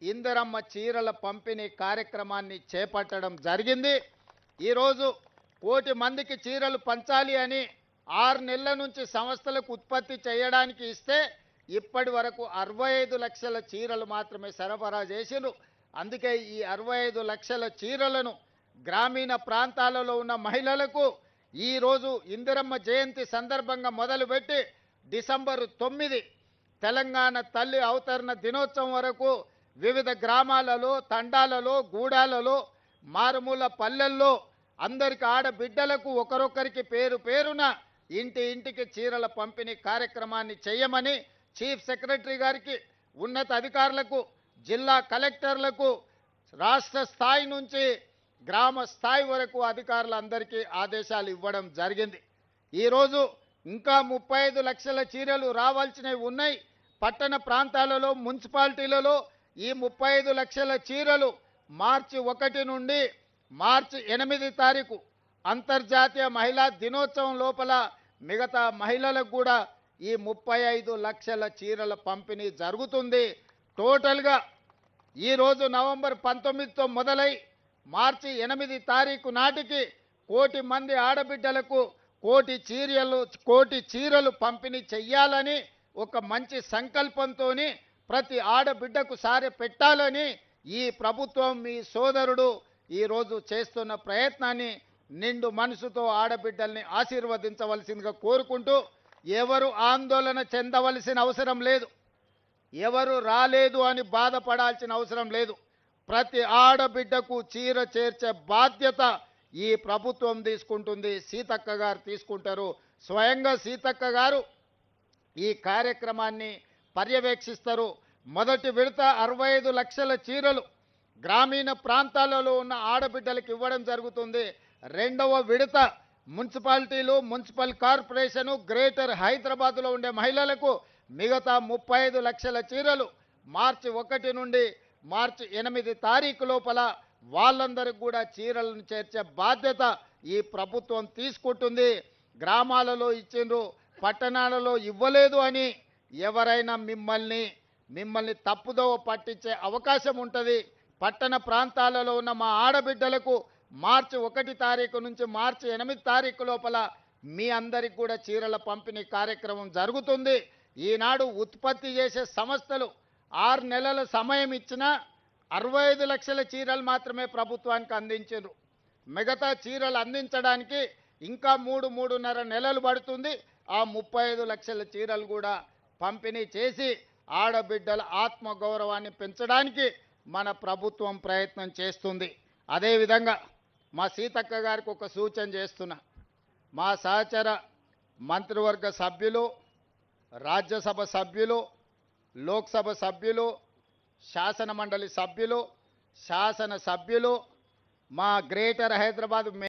ఇందిరమ్మ చీరల పంపిణీ కార్యక్రమాన్ని చేపట్టడం జరిగింది. ఈరోజు 1 కోటి మందికి చీరలు పంచాలి అని 6 నెలల నుంచి సంస్థలకు ఉత్పత్తి చేయడానికి ఇస్తే ఇప్పటి వరకు 65 లక్షల చీరలు మాత్రమే సరఫరా చేసిరు. అందుకే ఈ 65 లక్షల చీరలను గ్రామీణ ప్రాంతాలలో ఉన్న మహిళలకు ఈరోజు ఇందిరమ్మ జయంతి సందర్భంగా మొదలుపెట్టి డిసెంబర్ 9 తెలంగాణ తల్లి అవతరణ దినోత్సవం వరకు వివిధ గ్రామాలలో, తండాలలో, గూడాలలో, మారుమూల పల్లెల్లో అందరికి ఆడబిడ్డలకు ఒకరొకరికి పేరు పేరున ఇంటికి చీరల పంపిణీ కార్యక్రమాన్ని చేయమని చీఫ్ సెక్రటరీ గారికి, ఉన్నత అధికారులకు, జిల్లా కలెక్టర్లకు, రాష్ట్ర స్థాయి నుంచి గ్రామ స్థాయి వరకు అధికారులందరికీ ఆదేశాలు ఇవ్వడం జరిగింది. ఈరోజు ఇంకా 35 లక్షల చీరలు రావాల్సినవి ఉన్నాయి. పట్టణ ప్రాంతాలలో, మున్సిపాలిటీలలో ఈ 35 లక్షల చీరలు మార్చి 1 నుండి మార్చి 8 తారీఖు అంతర్జాతీయ మహిళా దినోత్సవం లోపల మిగతా మహిళలకు కూడా ఈ 35 లక్షల చీరల పంపిణీ జరుగుతుంది. టోటల్గా ఈరోజు నవంబర్ 19తో మొదలై మార్చి 8 తారీఖు నాటికి 1 కోటి మంది ఆడబిడ్డలకు 1 కోటి చీరలు పంపిణీ చెయ్యాలని ఒక మంచి సంకల్పంతో ప్రతి ఆడబిడ్డకు సారె పెట్టాలని ఈ ప్రభుత్వం, మీ సోదరుడు ఈరోజు చేస్తున్న ప్రయత్నాన్ని నిండు మనసుతో ఆడబిడ్డల్ని ఆశీర్వదించవలసిందిగా కోరుకుంటూ, ఎవరు ఆందోళన చెందవలసిన అవసరం లేదు, ఎవరు రాలేదు అని బాధపడాల్సిన అవసరం లేదు. ప్రతి ఆడబిడ్డకు చీర చేర్చే బాధ్యత ఈ ప్రభుత్వం తీసుకుంటుంది, సీతక్క గారు తీసుకుంటారు. స్వయంగా సీతక్క గారు ఈ కార్యక్రమాన్ని పర్యవేక్షిస్తారు. మొదటి విడత 65 లక్షల చీరలు గ్రామీణ ప్రాంతాలలో ఉన్న ఆడబిడ్డలకు ఇవ్వడం జరుగుతుంది. రెండవ విడత మున్సిపాలిటీలు, మున్సిపల్ కార్పొరేషను, గ్రేటర్ హైదరాబాద్లో ఉండే మహిళలకు మిగతా 35 లక్షల చీరలు మార్చి 1 నుండి మార్చి 8 తారీఖు లోపల వాళ్ళందరికీ కూడా చీరలను చేర్చే బాధ్యత ఈ ప్రభుత్వం తీసుకుంటుంది. గ్రామాలలో ఇచ్చిండ్రు, పట్టణాలలో ఇవ్వలేదు అని ఎవరైనా మిమ్మల్ని తప్పుదోవ పట్టించే అవకాశం ఉంటుంది. పట్టణ ప్రాంతాలలో ఉన్న మా ఆడబిడ్డలకు మార్చి 1 తారీఖు నుంచి మార్చి 8 తారీఖు లోపల మీ అందరికి కూడా చీరల పంపిణీ కార్యక్రమం జరుగుతుంది. ఈనాడు ఉత్పత్తి చేసే సంస్థలు 6 నెలల సమయం ఇచ్చినా 65 లక్షల చీరలు మాత్రమే ప్రభుత్వానికి అందించారు. మిగతా చీరలు అందించడానికి ఇంకా 3-3.5 నెలలు పడుతుంది. ఆ 35 లక్షల చీరలు కూడా పంపిణీ చేసి ఆడబిడ్డల ఆత్మగౌరవాన్ని పెంచడానికి మన ప్రభుత్వం ప్రయత్నం చేస్తుంది. అదేవిధంగా మా సీతక్క గారికి ఒక సూచన చేస్తున్నా. మా సహచర మంత్రివర్గ సభ్యులు, రాజ్యసభ సభ్యులు, లోక్సభ సభ్యులు, శాసన మండలి సభ్యులు, శాసన సభ్యులు, మా గ్రేటర్ హైదరాబాద్